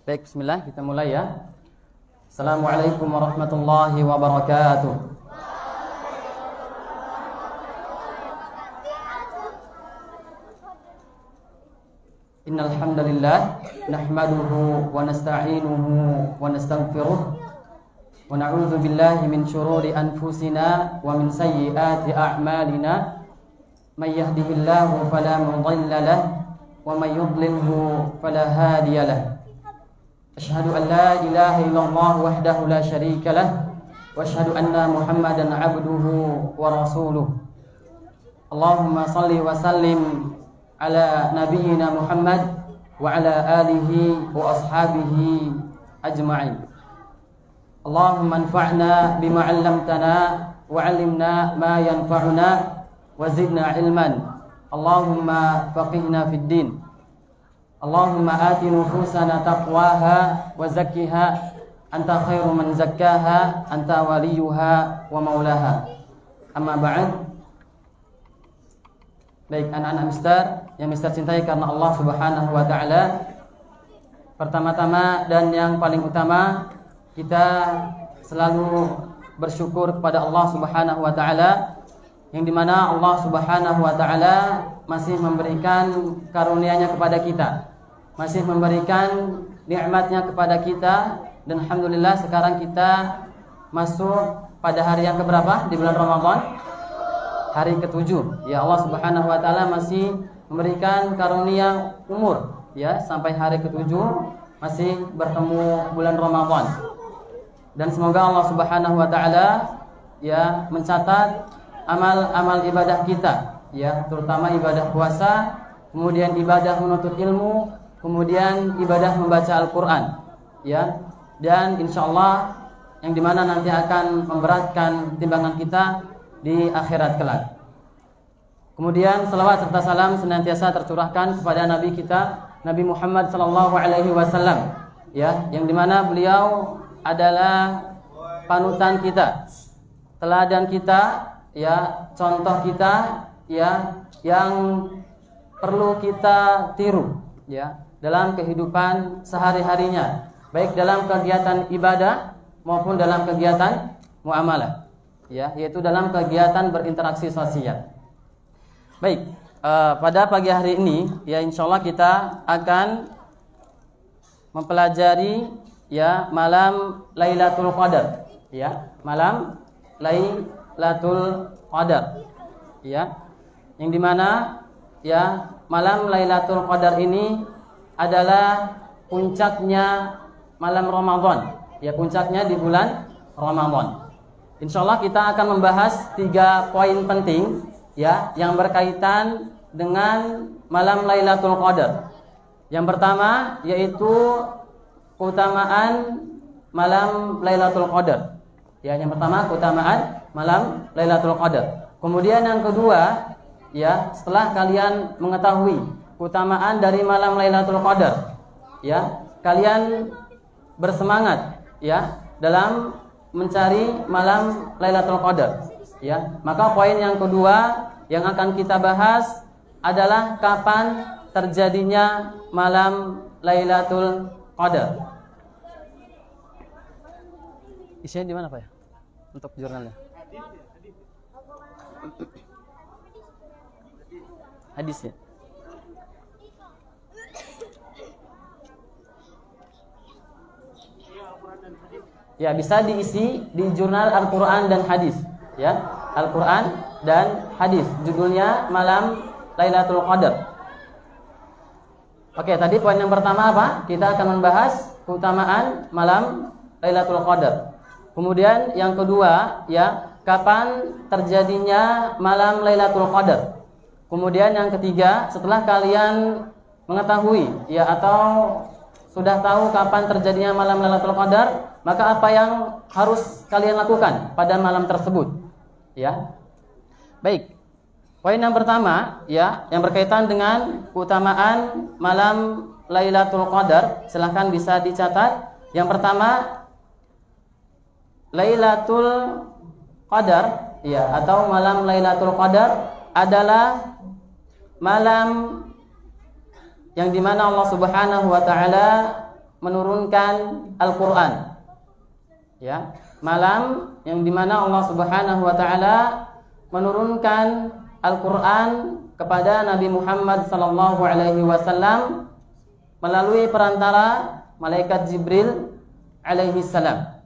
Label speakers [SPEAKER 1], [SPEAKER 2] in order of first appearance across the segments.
[SPEAKER 1] Baik, bismillah, kita mulai ya. Assalamualaikum warahmatullahi wabarakatuh. Innal hamdalillah nahmaduhu wa nasta'inuhu wa nastaghfiruh wa na'udzu billahi min shururi anfusina wa min sayyiati a'malina. May yahdihillahu fala mudilla lahu wa may yudlilhu fala hadiya lahu. Asyhadu an la ilaha illallah wahdahu la syarika lah wa asyhadu anna Muhammadan abduhu wa rasuluh. Allahumma salli wa sallim ala nabiyyina Muhammad wa ala alihi wa ashabihi ajma'in. Allahumma anfa'na bima 'allamtana wa 'allimna ma yanfa'una wa zidna ilman. Allahumma faqihna fid din. Allahumma ati nufusana taqwaha wa zakkiha anta khairu man zakkaha anta waliyuha wa maulaha. Amma ba'd. Baik anak-anak Mister yang Mister cintai karena Allah Subhanahu wa taala. Pertama-tama dan yang paling utama, kita selalu bersyukur kepada Allah Subhanahu wa taala, yang dimana Allah Subhanahu wa taala masih memberikan karunia-Nya kepada kita, masih memberikan nikmat-Nya kepada kita, dan alhamdulillah sekarang kita masuk pada hari yang keberapa di bulan Ramadan? Hari ke-7. Ya, Allah Subhanahu wa taala masih memberikan karunia umur ya sampai hari ke-7 masih bertemu bulan Ramadan. Dan semoga Allah Subhanahu wa taala ya mencatat amal-amal ibadah kita ya, terutama ibadah puasa, kemudian ibadah menuntut ilmu, kemudian ibadah membaca Al-Quran ya, dan insyaallah yang dimana nanti akan memberatkan timbangan kita di akhirat kelak. Kemudian salawat serta salam senantiasa tercurahkan kepada Nabi kita, Nabi Muhammad sallallahu alaihi wasallam ya, yang dimana beliau adalah panutan kita, teladan kita ya, contoh kita ya, yang perlu kita tiru ya dalam kehidupan sehari-harinya, baik dalam kegiatan ibadah maupun dalam kegiatan muamalah ya, yaitu dalam kegiatan berinteraksi sosial. Baik, pada pagi hari ini ya insyaallah kita akan mempelajari ya malam Lailatul Qadar ya, malam Lailatul Qadar ya, yang dimana ya malam Lailatul Qadar ini adalah puncaknya malam Ramadan ya, puncaknya di bulan Ramadan. Insyaallah kita akan membahas 3 poin penting ya yang berkaitan dengan malam Lailatul Qadar. Yang pertama yaitu keutamaan malam Lailatul Qadar. Ya, yang pertama keutamaan malam Lailatul Qadar. Kemudian yang kedua ya, setelah kalian mengetahui keutamaan dari malam Lailatul Qadar ya, kalian bersemangat ya dalam mencari malam Lailatul Qadar ya. Maka poin yang kedua yang akan kita bahas adalah kapan terjadinya malam Lailatul Qadar. Isinya di mana Pak ya? Untuk jurnalnya. Hadisnya. Ya, bisa diisi di jurnal Al-Quran dan Hadis ya, Al-Quran dan Hadis, judulnya malam Lailatul Qadar. Oke, tadi poin yang pertama apa? Kita akan membahas keutamaan malam Lailatul Qadar. Kemudian yang kedua ya, kapan terjadinya malam Lailatul Qadar. Kemudian yang ketiga, setelah kalian mengetahui ya atau sudah tahu kapan terjadinya malam Lailatul Qadar, maka apa yang harus kalian lakukan pada malam tersebut ya. Baik, poin yang pertama ya, yang berkaitan dengan keutamaan malam Lailatul Qadar, silahkan bisa dicatat. Yang pertama, Lailatul Qadar ya, atau malam Lailatul Qadar adalah malam yang dimana Allah Subhanahu wa taala menurunkan Al-Qur'an. Ya, malam yang dimana Allah Subhanahu wa taala menurunkan Al-Qur'an kepada Nabi Muhammad sallallahu alaihi wasallam melalui perantara malaikat Jibril alaihi salam.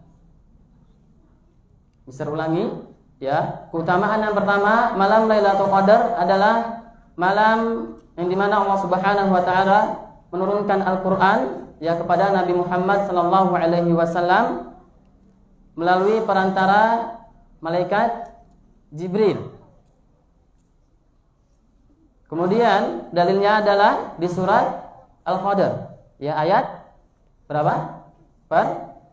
[SPEAKER 1] Bisa ulangi, ya. Keutamaan yang pertama, malam Lailatul Qadar adalah malam yang dimana Allah Subhanahu wa taala menurunkan Al-Qur'an ya kepada Nabi Muhammad sallallahu alaihi wasallam melalui perantara malaikat Jibril. Kemudian dalilnya adalah di surat Al-Qadar. Ya, ayat berapa?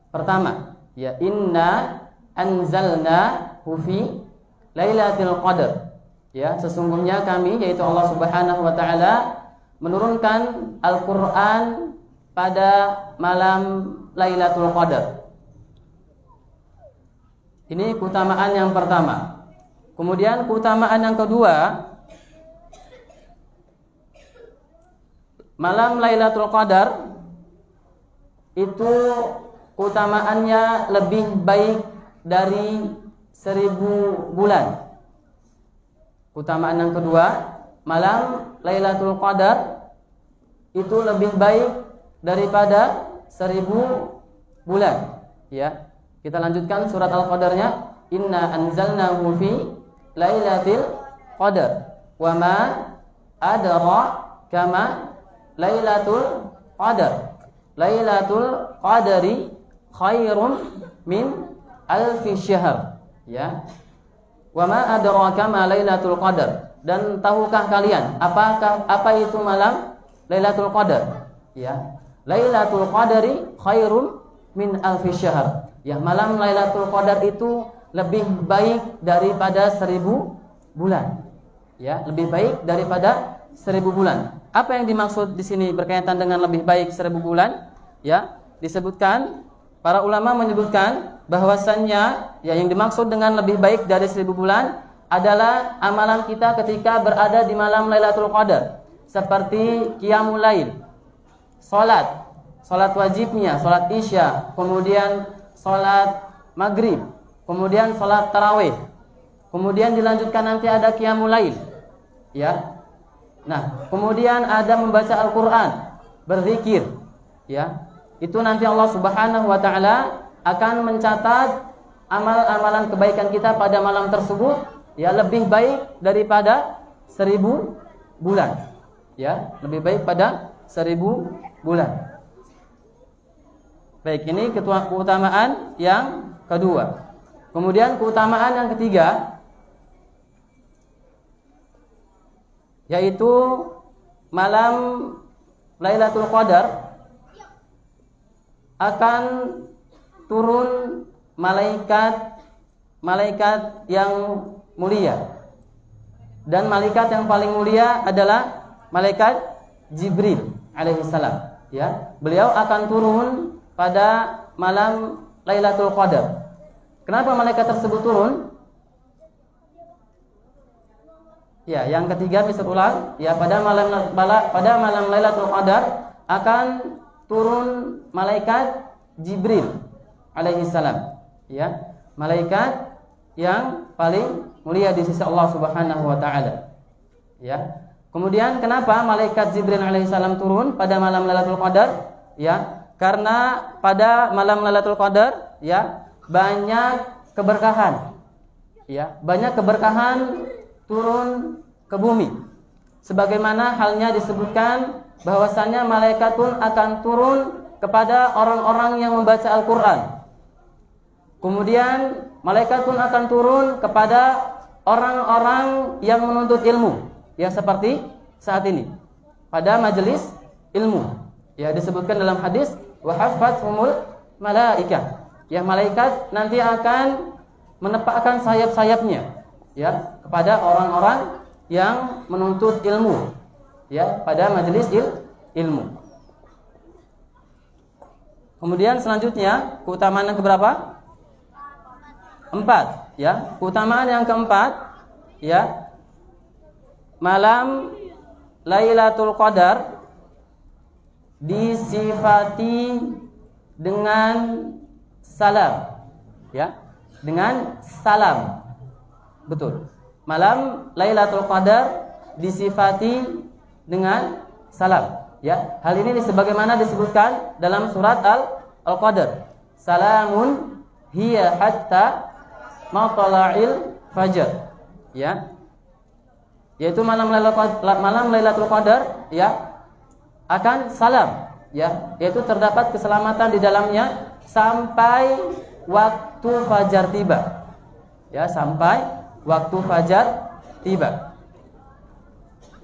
[SPEAKER 1] Pertama. Ya, inna anzalnahu fi lailatul qadar. Ya, sesungguhnya kami yaitu Allah Subhanahu wa taala menurunkan Al-Qur'an pada malam Lailatul Qadar. Ini keutamaan yang pertama. Kemudian keutamaan yang kedua, malam Lailatul Qadar itu keutamaannya lebih baik dari 1000 bulan. Keutamaan yang kedua, malam Lailatul Qadar itu lebih baik daripada 1000 bulan. Ya, kita lanjutkan surat Al-Qadarnya. Inna anzalnahu fi lailatul qadar wa ma adraka ma lailatul qadar. Lailatul qadari khairum min alfi syahr. Ya, wa ma adraka ma lailatul qadar. Dan tahukah kalian apa itu malam Lailatul Qadar? Ya, Lailatul Qadari khairum min alfi syahr. Ya, malam Lailatul Qadar itu lebih baik daripada 1000 bulan. Ya, lebih baik daripada 1000 bulan. Apa yang dimaksud di sini berkaitan dengan lebih baik 1000 bulan? Ya, disebutkan, para ulama menyebutkan bahwasannya ya yang dimaksud dengan lebih baik dari 1000 bulan adalah amalan kita ketika berada di malam Lailatul Qadar, seperti qiyamul lail, salat wajibnya, salat Isya, kemudian salat maghrib, kemudian salat tarawih, kemudian dilanjutkan nanti ada qiyamul lail. Ya. Nah, kemudian ada membaca Al-Qur'an, berzikir. Ya. Itu nanti Allah Subhanahu wa taala akan mencatat amal-amalan kebaikan kita pada malam tersebut ya lebih baik daripada 1000 bulan. Ya, lebih baik pada 1000 bulan. Baik, ini keutamaan yang kedua. Kemudian keutamaan yang ketiga, yaitu malam Lailatul Qadar akan turun malaikat yang mulia. Dan malaikat yang paling mulia adalah malaikat Jibril alaihissalam. Ya, beliau akan turun pada malam Lailatul Qadar. Kenapa malaikat tersebut turun? Ya, yang ketiga bisa ulang. Ya, pada malam Lailatul Qadar akan turun malaikat Jibril alaihissalam. Ya, malaikat yang paling mulia di sisi Allah Subhanahu wa taala. Ya. Kemudian kenapa malaikat Jibril alaihissalam turun pada malam Lailatul Qadar? Ya, karena pada malam Lailatul Qadar ya banyak keberkahan. Ya, banyak keberkahan turun ke bumi. Sebagaimana halnya disebutkan bahwasannya malaikat pun akan turun kepada orang-orang yang membaca Al-Qur'an. Kemudian malaikat pun akan turun kepada orang-orang yang menuntut ilmu, ya seperti saat ini pada majelis ilmu. Ya, disebutkan dalam hadis wa haffathumul malaikah. Ya, malaikat nanti akan menepakkan sayap-sayapnya ya kepada orang-orang yang menuntut ilmu, ya pada majelis ilmu. Kemudian selanjutnya keutamaan yang keberapa? 4, ya. Keutamaan yang keempat, ya. Malam Lailatul Qadar disifati dengan salam, ya, dengan salam. Betul. Malam Lailatul Qadar disifati dengan salam, ya. Hal ini sebagaimana disebutkan dalam surat Al-Qadar. Salamun hiya hatta matla'il fajr, ya. Yaitu malam Lailatul Qadar, ya, akan salam, ya, yaitu terdapat keselamatan di dalamnya sampai waktu fajar tiba, ya, sampai waktu fajar tiba.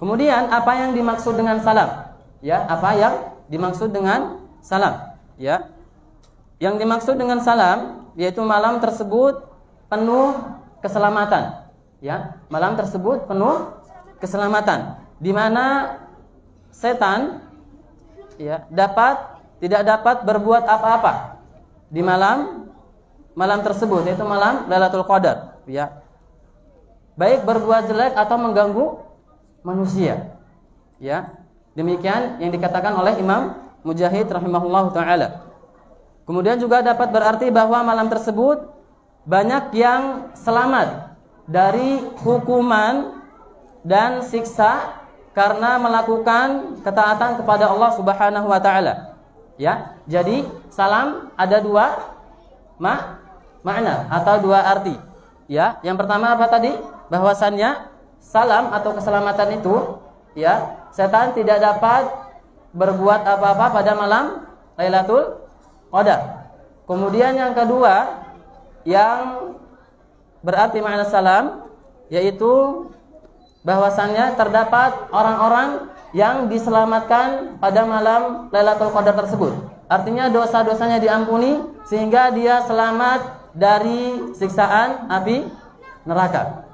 [SPEAKER 1] Kemudian apa yang dimaksud dengan salam, ya, apa yang dimaksud dengan salam, ya? Yang dimaksud dengan salam yaitu malam tersebut penuh keselamatan, ya, malam tersebut penuh keselamatan, di mana setan, ya, tidak dapat berbuat apa-apa di malam tersebut, yaitu malam Lailatul Qadar, ya, baik berbuat jelek atau mengganggu manusia, ya. Demikian yang dikatakan oleh Imam Mujahid rahimahullahu taala. Kemudian juga dapat berarti bahwa malam tersebut banyak yang selamat dari hukuman dan siksa karena melakukan ketaatan kepada Allah Subhanahu wa taala, ya. Jadi salam ada dua makna atau dua arti, ya. Yang pertama apa tadi? Bahwasannya salam atau keselamatan itu, ya, setan tidak dapat berbuat apa-apa pada malam Lailatul Qadar. Kemudian yang kedua yang berarti makna salam yaitu bahwasannya terdapat orang-orang yang diselamatkan pada malam Lailatul Qadar tersebut. Artinya dosa-dosanya diampuni sehingga dia selamat dari siksaan api neraka.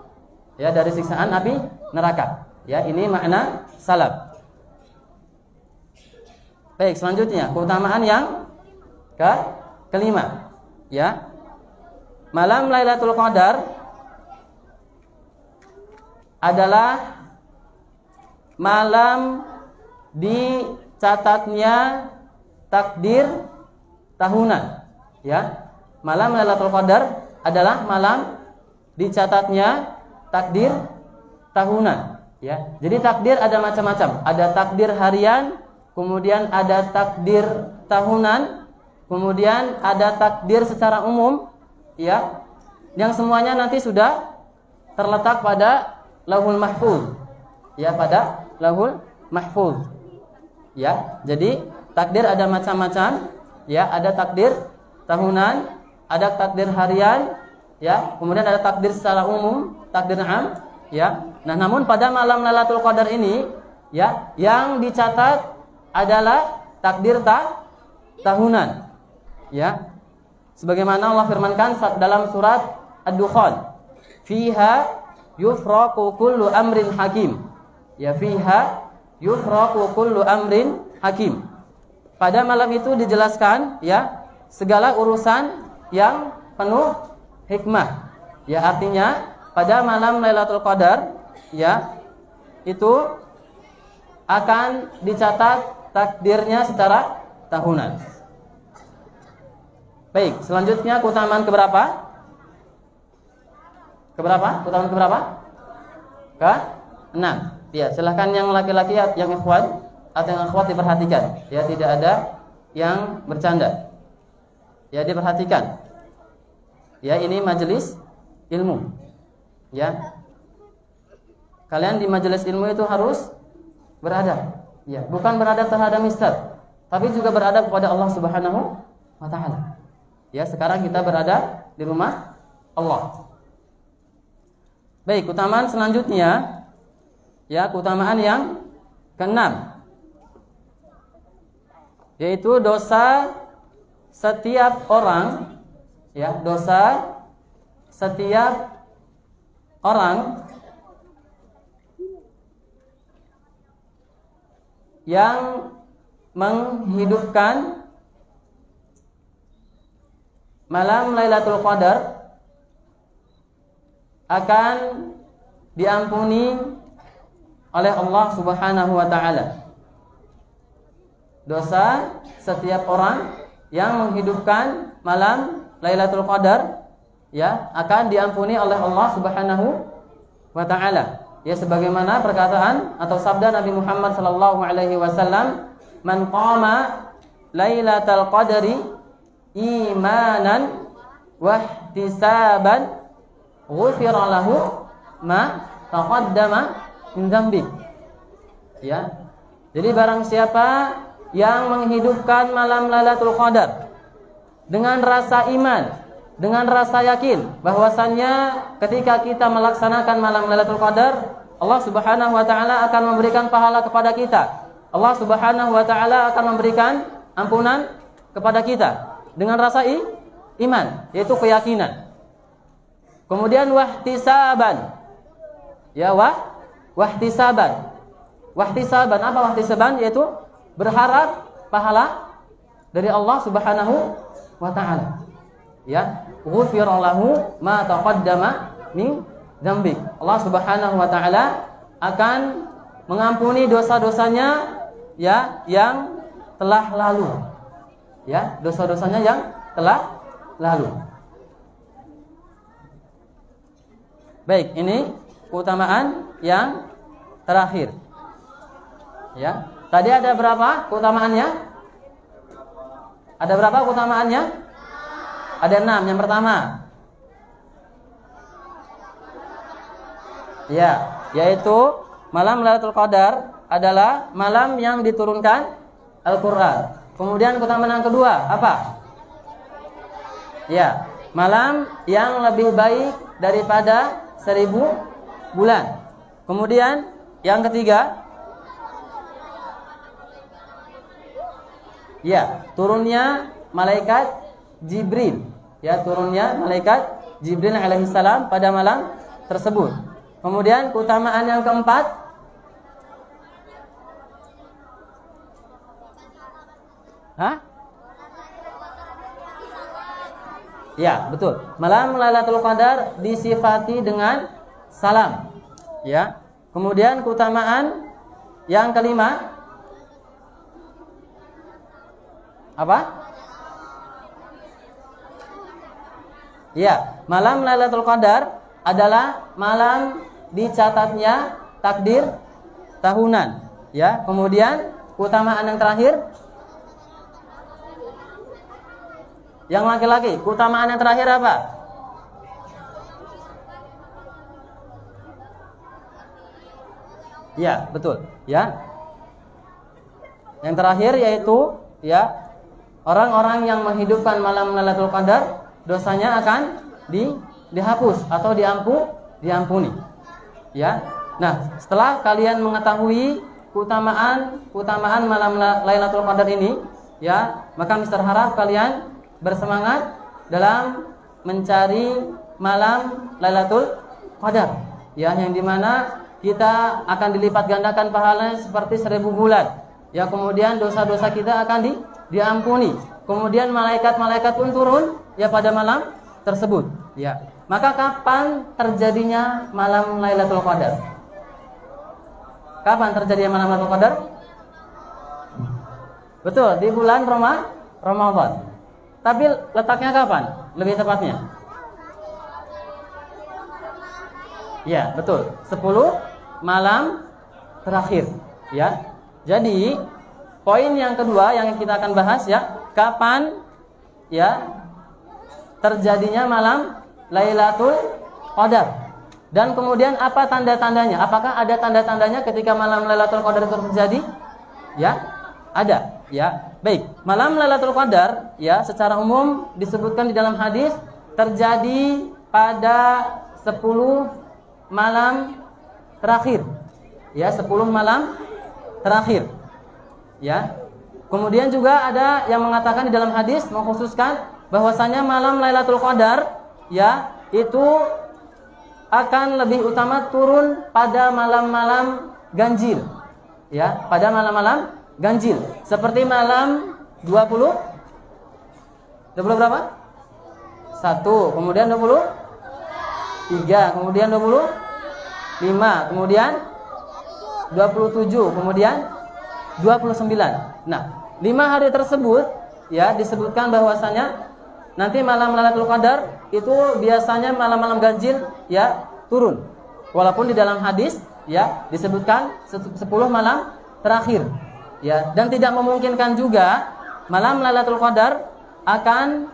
[SPEAKER 1] Ya, dari siksaan api neraka. Ya, ini makna salam. Baik, selanjutnya keutamaan yang kelima, ya. Malam Lailatul Qadar adalah malam dicatatnya takdir tahunan, ya. Malam Lailatul Qadar adalah malam dicatatnya takdir tahunan, ya. Jadi takdir ada macam-macam. Ada takdir harian, kemudian ada takdir tahunan, kemudian ada takdir secara umum, ya. Yang semuanya nanti sudah terletak pada Lauhul Mahfuz, ya, pada Lauhul Mahfuz, ya. Jadi takdir ada macam-macam, ya. Ada takdir tahunan, ada takdir harian, ya. Kemudian ada takdir secara umum, takdir am, ya. Nah, namun pada malam Lailatul Qadar ini, ya, yang dicatat adalah takdir tahunan, ya. Sebagaimana Allah firmankan dalam surat Ad-Dukhan, fiha yufraqu kullu amrin hakim, ya, fiha yufraqu kullu amrin hakim. Pada malam itu dijelaskan, ya, segala urusan yang penuh hikmah, ya. Artinya pada malam Lailatul Qadar, ya, itu akan dicatat takdirnya secara tahunan. Baik, selanjutnya keutamaan keberapa? Keutamaan keberapa? Ke-6. Ya, silahkan yang laki-laki, yang ikhwan atau yang akhwat diperhatikan, ya, tidak ada yang bercanda. Ya, diperhatikan. Ya, ini majelis ilmu. Ya. Kalian di majelis ilmu itu harus beradab. Ya, bukan beradab terhadap mister, tapi juga beradab kepada Allah Subhanahu wa taala. Ya, sekarang kita berada di rumah Allah. Baik, keutamaan selanjutnya, ya, keutamaan yang ke-6, yaitu dosa setiap orang, ya, dosa setiap orang yang menghidupkan malam Lailatul Qadar akan diampuni oleh Allah Subhanahu wa taala. dosa setiap orang yang menghidupkan malam Lailatul Qadar ya akan diampuni oleh Allah Subhanahu wa taala. Ya sebagaimana perkataan atau sabda Nabi Muhammad sallallahu alaihi wasallam, "Man qama Lailatul Qadri imanan wa ihtisaban ghufira lahu ma taqaddama min dzambi." Ya. Jadi barang siapa yang menghidupkan malam Lailatul Qadar dengan rasa iman, dengan rasa yakin bahwasannya ketika kita melaksanakan malam Lailatul Qadar, Allah Subhanahu wa taala akan memberikan pahala kepada kita. Allah Subhanahu wa taala akan memberikan ampunan kepada kita dengan rasa iman, yaitu keyakinan. Kemudian wahtisaban. Ya wahtisaban. Wahtisaban, apa wahtisaban? Yaitu berharap pahala dari Allah Subhanahu wa taala. Ya, ghufira lahu ma taqaddama min dzambik. Allah Subhanahu wa taala akan mengampuni dosa-dosanya ya yang telah lalu. Ya, dosa-dosanya yang telah lalu. Baik, ini keutamaan yang terakhir. Ya, tadi ada berapa keutamaannya? Ada berapa keutamaannya? Ada 6. Yang pertama, ya, yaitu malam Lailatul Qadar adalah malam yang diturunkan Al-Qur'an. Kemudian keutamaan yang kedua apa? Ya, malam yang lebih baik daripada 1000 bulan. Kemudian yang ketiga, ya, turunnya malaikat Jibril. Ya, turunnya malaikat Jibril alaihissalam pada malam tersebut. Kemudian keutamaan yang keempat, ya, betul. Malam Lailatul Qadar disifati dengan salam. Ya. Kemudian keutamaan yang kelima apa? Ya, malam Lailatul Qadar adalah malam dicatatnya takdir tahunan. Ya, kemudian keutamaan yang terakhir, yang laki-laki, keutamaan yang terakhir apa? Ya, betul. Ya, yang terakhir yaitu ya orang-orang yang menghidupkan malam Lailatul Qadar dosanya akan dihapus atau diampuni. Ya. Nah, setelah kalian mengetahui keutamaan malam Lailatul Qadar ini, ya, maka Mister harap kalian bersemangat dalam mencari malam Lailatul Qadar. Ya, yang dimana kita akan dilipat gandakan pahalanya seperti 1000 bulan. Ya, kemudian dosa-dosa kita akan diampuni. Kemudian malaikat-malaikat pun turun ya pada malam tersebut. Ya. Maka kapan terjadinya malam Lailatul Qadar? Kapan terjadinya malam Lailatul Qadar? Betul, di bulan Ramadan. Tapi letaknya kapan? Lebih tepatnya? Ya, betul. 10 malam terakhir. Ya. Jadi poin yang kedua yang kita akan bahas ya, kapan ya terjadinya malam Lailatul Qadar. Dan kemudian apa tanda-tandanya? Apakah ada tanda-tandanya ketika malam Lailatul Qadar itu terjadi? Ya, ada, ya. Baik, malam Lailatul Qadar ya secara umum disebutkan di dalam hadis terjadi pada 10 malam terakhir. Ya, 10 malam terakhir. Ya. Kemudian juga ada yang mengatakan di dalam hadis mengkhususkan bahwasanya malam Lailatul Qadar ya itu akan lebih utama turun pada malam-malam ganjil. Ya, pada malam-malam ganjil. Seperti malam 20 berapa? 1, kemudian 23, kemudian 25, kemudian 27, kemudian 29. Nah, 5 hari tersebut ya disebutkan bahwasanya nanti malam Lailatul Qadar itu biasanya malam-malam ganjil ya turun. Walaupun di dalam hadis ya disebutkan 10 malam terakhir ya, dan tidak memungkinkan juga malam Lailatul Qadar akan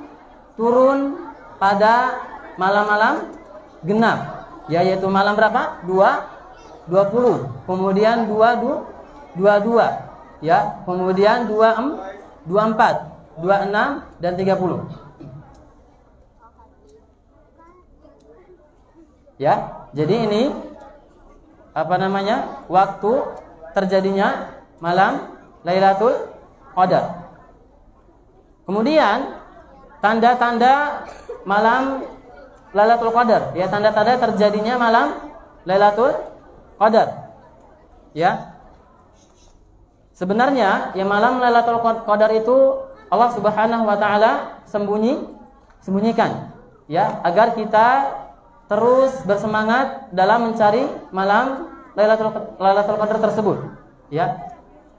[SPEAKER 1] turun pada malam-malam genap ya, yaitu malam berapa? 20, kemudian 22 ya, kemudian 24, 26 dan 30. Ya, jadi ini apa namanya? Waktu terjadinya malam Lailatul Qadar. Kemudian tanda-tanda malam Lailatul Qadar, ya, tanda-tanda terjadinya malam Lailatul Qadar. Ya. Sebenarnya ya malam Lailatul Qadar itu Allah Subhanahu wa taala sembunyikan ya, agar kita terus bersemangat dalam mencari malam Lailatul Qadar tersebut ya.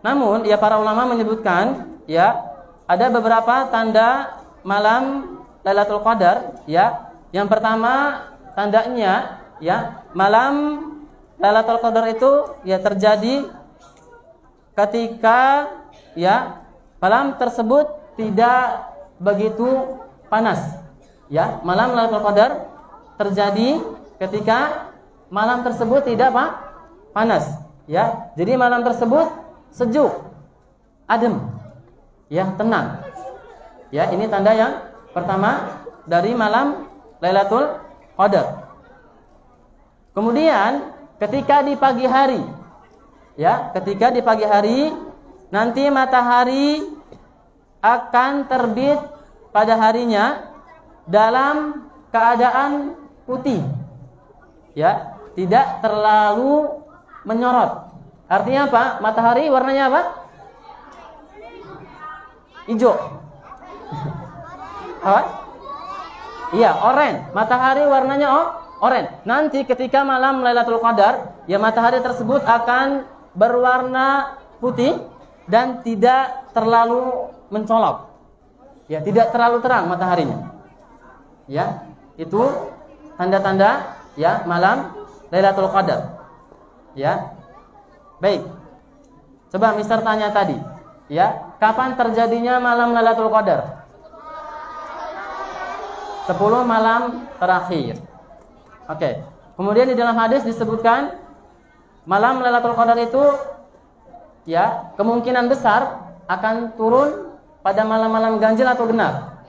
[SPEAKER 1] Namun ya para ulama menyebutkan ya ada beberapa tanda malam Lailatul Qadar ya. Yang pertama tandanya ya malam Lailatul Qadar itu ya terjadi ketika ya malam tersebut tidak begitu panas ya. Malam Lailatul Qadar terjadi ketika malam tersebut tidak panas ya. Jadi malam tersebut sejuk, adem ya, tenang ya. Ini tanda yang pertama dari malam Lailatul Qadar. Kemudian ketika di pagi hari ya, ketika di pagi hari nanti matahari akan terbit pada harinya dalam keadaan putih ya, tidak terlalu menyorot. Artinya apa? Matahari warnanya apa? Hijau. Apa? Iya, oranye. Matahari warnanya oranye. Nanti ketika malam Lailatul Qadar, ya matahari tersebut akan berwarna putih dan tidak terlalu mencolok. Ya, tidak terlalu terang mataharinya. Ya, itu tanda-tanda ya malam Lailatul Qadar. Ya. Baik. Coba Mister tanya tadi, ya, kapan terjadinya malam Lailatul Qadar? 10 malam terakhir. Oke. Kemudian di dalam hadis disebutkan malam Lailatul Qadar itu ya kemungkinan besar akan turun pada malam-malam ganjil atau genap?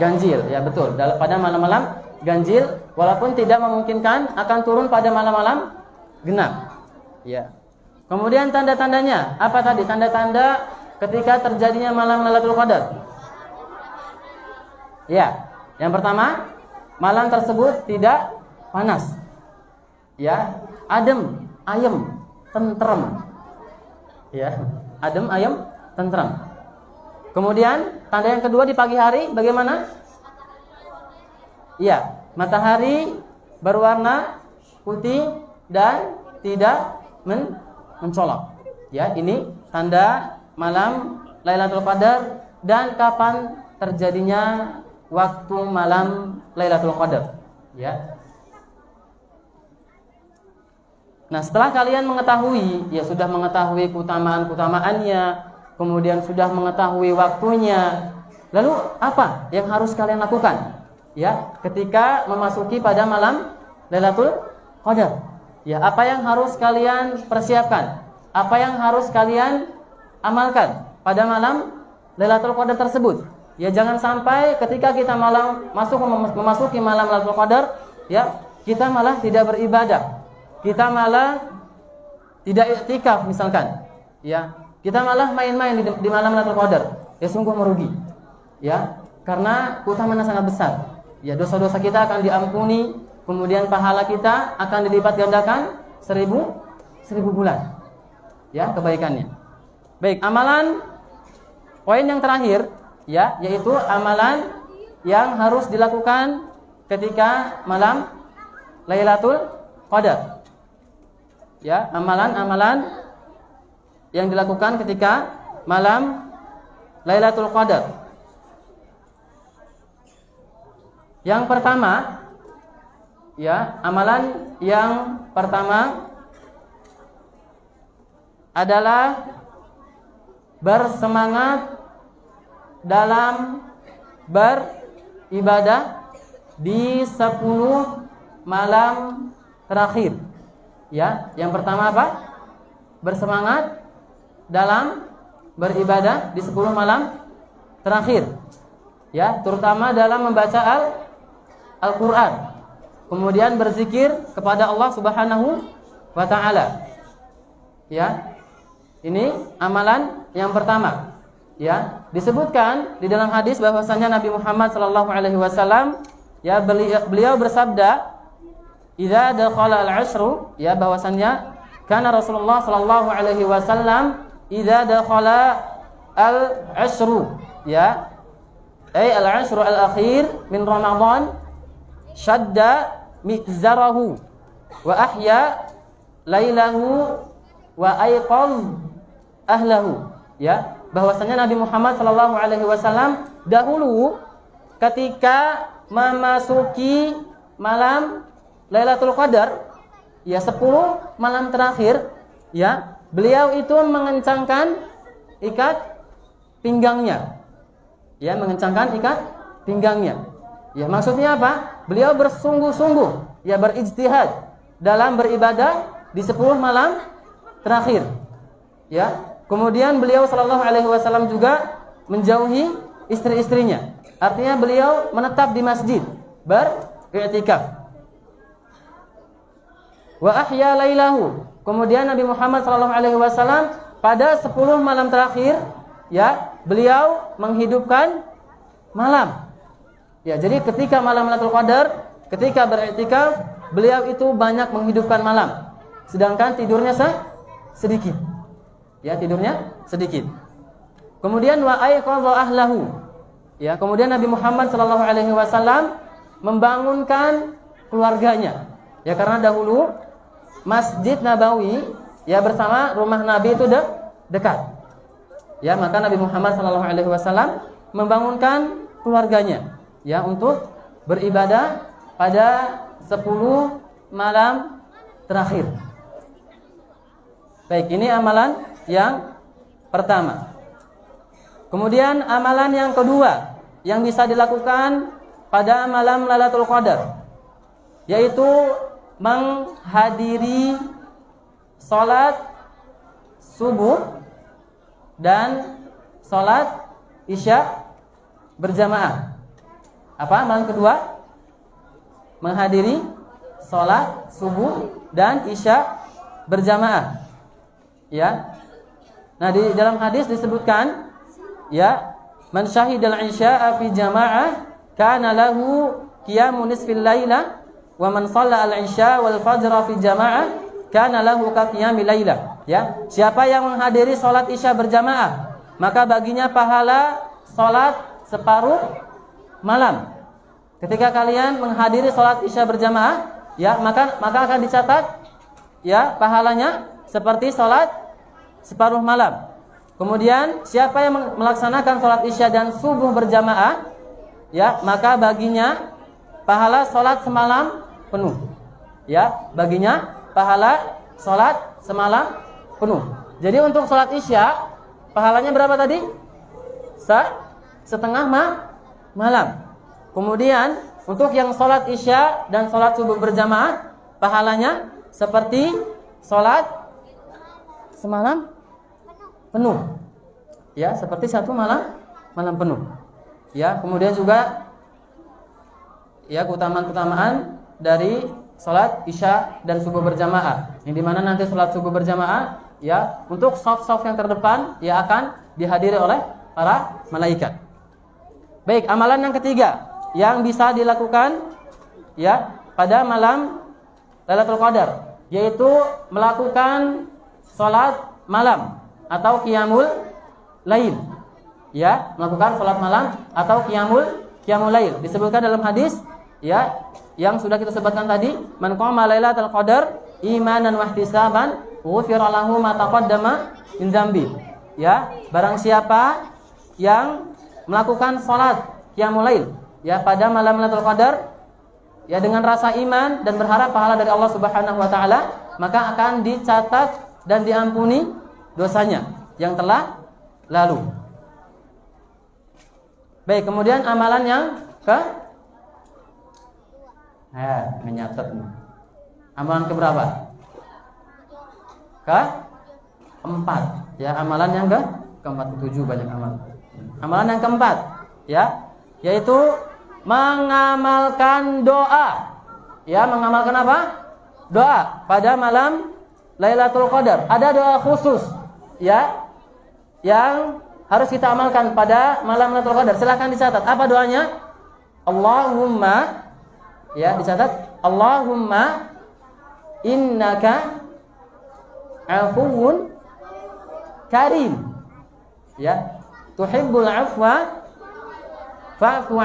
[SPEAKER 1] Ganjil, ya betul. Pada malam-malam ganjil, walaupun tidak memungkinkan akan turun pada malam-malam genap. Ya. Kemudian tanda-tandanya apa tadi? Tanda-tanda ketika terjadinya malam Lailatul Qadar. Ya, yang pertama, malam tersebut tidak panas. Ya, adem, ayem, tentrem. Ya, adem, ayem, tentrem. Kemudian tanda yang kedua di pagi hari bagaimana? Ya, matahari berwarna putih dan tidak mencolok. Ya, ini tanda malam Lailatul Qadar dan kapan terjadinya waktu malam Lailatul Qadar. Ya. Nah, setelah kalian mengetahui, ya sudah mengetahui keutamaan-keutamaannya, kemudian sudah mengetahui waktunya, lalu apa yang harus kalian lakukan? Ya, ketika memasuki pada malam Lailatul Qadar. Ya, apa yang harus kalian persiapkan? Apa yang harus kalian amalkan pada malam Lailatul Qadar tersebut? Ya, jangan sampai ketika kita memasuki malam Lailatul Qadar, ya, kita malah tidak beribadah. Kita malah tidak iktikaf misalkan. Ya, kita malah main-main di malam Lailatul Qadar. Ya, sungguh merugi. Ya, karena keutamaannya sangat besar. Ya, dosa-dosa kita akan diampuni, kemudian pahala kita akan dilipat gandakan 1000 bulan. Ya, kebaikannya. Baik, amalan poin yang terakhir ya, yaitu amalan yang harus dilakukan ketika malam Lailatul Qadar. Ya, amalan-amalan yang dilakukan ketika malam Lailatul Qadar? Yang pertama, ya, amalan yang pertama adalah bersemangat dalam beribadah di 10 malam terakhir. Ya, yang pertama apa? Bersemangat dalam beribadah di 10 malam terakhir. Ya, terutama dalam membaca Al-Qur'an. Kemudian berzikir kepada Allah Subhanahu wa taala. Ya. Ini amalan yang pertama. Ya, disebutkan di dalam hadis bahwasanya Nabi Muhammad sallallahu alaihi wasallam ya beliau bersabda, "Idza dakhala al-'ashru", ya, bahwasanya karena Rasulullah sallallahu alaihi wasallam idza dakhala al-'ashru, ya, al-'ashru al-akhir min Ramadan syadda mizarahu wa ahya lailahu wa aiqam ahlahu, ya, bahwasanya Nabi Muhammad sallallahu alaihi wasallam dahulu ketika memasuki malam Lailatul Qadar, ya, 10 malam terakhir, ya, beliau itu mengencangkan ikat pinggangnya. Ya, mengencangkan ikat pinggangnya. Ya, maksudnya apa? Beliau bersungguh-sungguh, ya, berijtihad dalam beribadah di 10 malam terakhir. Ya, kemudian beliau sallallahu alaihi wasallam juga menjauhi istri-istrinya. Artinya beliau menetap di masjid, beriktikaf. Wa ahya lailahu. Kemudian Nabi Muhammad sallallahu alaihi wasallam pada 10 malam terakhir, ya, beliau menghidupkan malam. Ya, jadi ketika malam Lailatul Qadar, ketika beriktikaf, beliau itu banyak menghidupkan malam. Sedangkan tidurnya sedikit. Ya, tidurnya sedikit. Kemudian wa aiqadha ahlahu. Ya, kemudian Nabi Muhammad sallallahu alaihi wasallam membangunkan keluarganya. Ya, karena dahulu Masjid Nabawi, ya, bersama rumah Nabi itu dekat. Ya, maka Nabi Muhammad sallallahu alaihi wasallam membangunkan keluarganya, ya, untuk beribadah pada 10 malam terakhir. Baik, ini amalan yang pertama. Kemudian amalan yang kedua yang bisa dilakukan pada malam Lailatul Qadar, yaitu menghadiri salat subuh dan salat isya berjamaah. Apa amalan kedua? Menghadiri salat subuh dan isya berjamaah. Ya. Nah, di dalam hadis disebutkan, ya, man syahidal isya'a fi jamaah kana lahu qiyamu nisfil laila wa man shalla al-isya wal fajra fi jamaah kana lahu ka qiyamil laila. Ya, siapa yang menghadiri salat isya berjamaah, maka baginya pahala salat separuh malam. Ketika kalian menghadiri salat isya berjamaah, ya, maka akan dicatat, ya, pahalanya seperti salat separuh malam. Kemudian siapa yang melaksanakan salat isya dan subuh berjamaah, ya, maka baginya pahala salat semalam penuh. Ya, baginya pahala salat semalam penuh. Jadi untuk salat isya pahalanya berapa tadi? Setengah malam. Kemudian untuk yang salat isya dan salat subuh berjamaah pahalanya seperti salat semalam penuh. Ya, seperti satu malam penuh. Ya, kemudian juga, ya, keutamaan-keutamaan dari salat isya dan subuh berjamaah, yang dimana nanti salat subuh berjamaah, ya, untuk shaf-shaf yang terdepan, ya, akan dihadiri oleh para malaikat. Baik, amalan yang ketiga yang bisa dilakukan, ya, pada malam Lailatul Qadar, yaitu melakukan salat malam atau qiyamul lail. Ya, melakukan salat malam atau qiyamul lail. Disebutkan dalam hadis, ya, yang sudah kita sebutkan tadi, man qama Lailatul Qadar imanan wa ihtisaban ghufira lahu ma taqaddama min dzambi. Ya, barang siapa yang melakukan salat qiyamul lail ya pada malam Lailatul Qadar ya dengan rasa iman dan berharap pahala dari Allah Subhanahu wa taala, maka akan dicatat dan diampuni dosanya yang telah lalu. Baik, kemudian amalan yang menyatet. Amalan ke berapa? Keempat. Ya, amalan yang keempat, ketujuh banyak amalan. Amalan yang keempat, ya, yaitu mengamalkan doa. Ya, mengamalkan apa? Doa pada malam Lailatul Qadar. Ada doa khusus, ya, yang harus kita amalkan pada malam Lailatul Qadar. Silakan dicatat. Apa doanya? Allahumma, ya, dicatat. Allahumma innaka afuwun karim. Ya, tuhibbul afwa fa'fu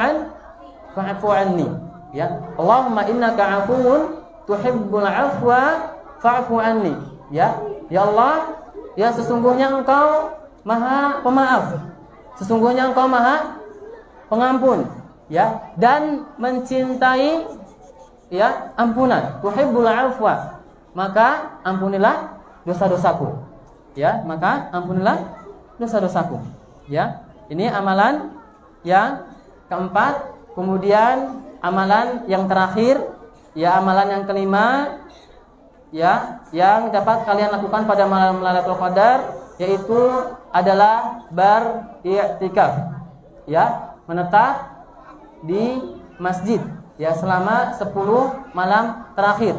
[SPEAKER 1] anni. Ya, Allahumma innaka afuwun tuhibbul afwa fa'fu anni. Ya, ya Allah, ya sesungguhnya Engkau Maha Pemaaf. Sesungguhnya Engkau Maha Pengampun, ya, dan mencintai ya ampunan. Tuhibbul afwa, maka ampunilah dosa-dosaku. Ya, maka ampunilah dosa-dosaku. Ya, ini amalan yang keempat. Kemudian amalan yang terakhir, ya, amalan yang kelima, ya, yang dapat kalian lakukan pada malam Lailatul Qadar, yaitu adalah beriktikaf, ya, menetap di masjid, ya, selama 10 malam terakhir,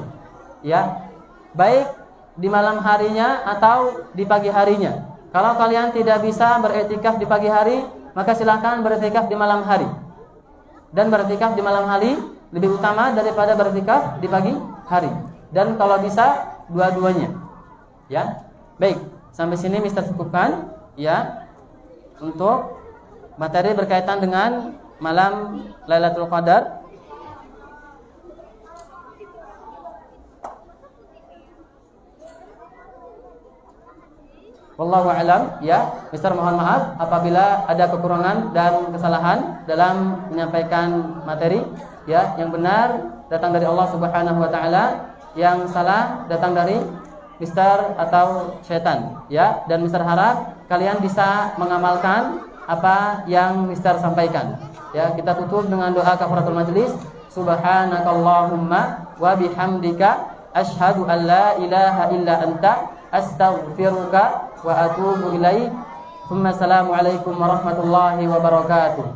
[SPEAKER 1] ya, baik di malam harinya atau di pagi harinya. Kalau kalian tidak bisa beriktikaf di pagi hari, maka silakan beriktikaf di malam hari. Dan beriktikaf di malam hari lebih utama daripada beriktikaf di pagi hari. Dan kalau bisa dua-duanya. Ya. Baik, sampai sini Mister cukupkan ya untuk materi berkaitan dengan malam Lailatul Qadar. Wallahu a'lam, ya. Mister mohon maaf apabila ada kekurangan dan kesalahan dalam menyampaikan materi, ya. Yang benar datang dari Allah Subhanahu wa taala, yang salah datang dari Mister atau syaitan, ya. Dan Mister harap kalian bisa mengamalkan apa yang Mister sampaikan. Ya, kita tutup dengan doa kafaratul majlis. Subhanakallahumma wa bihamdika asyhadu an la ilaha illa anta astaghfiruka wa atubu ilaik. Assalamualaikum warahmatullahi wabarakatuh.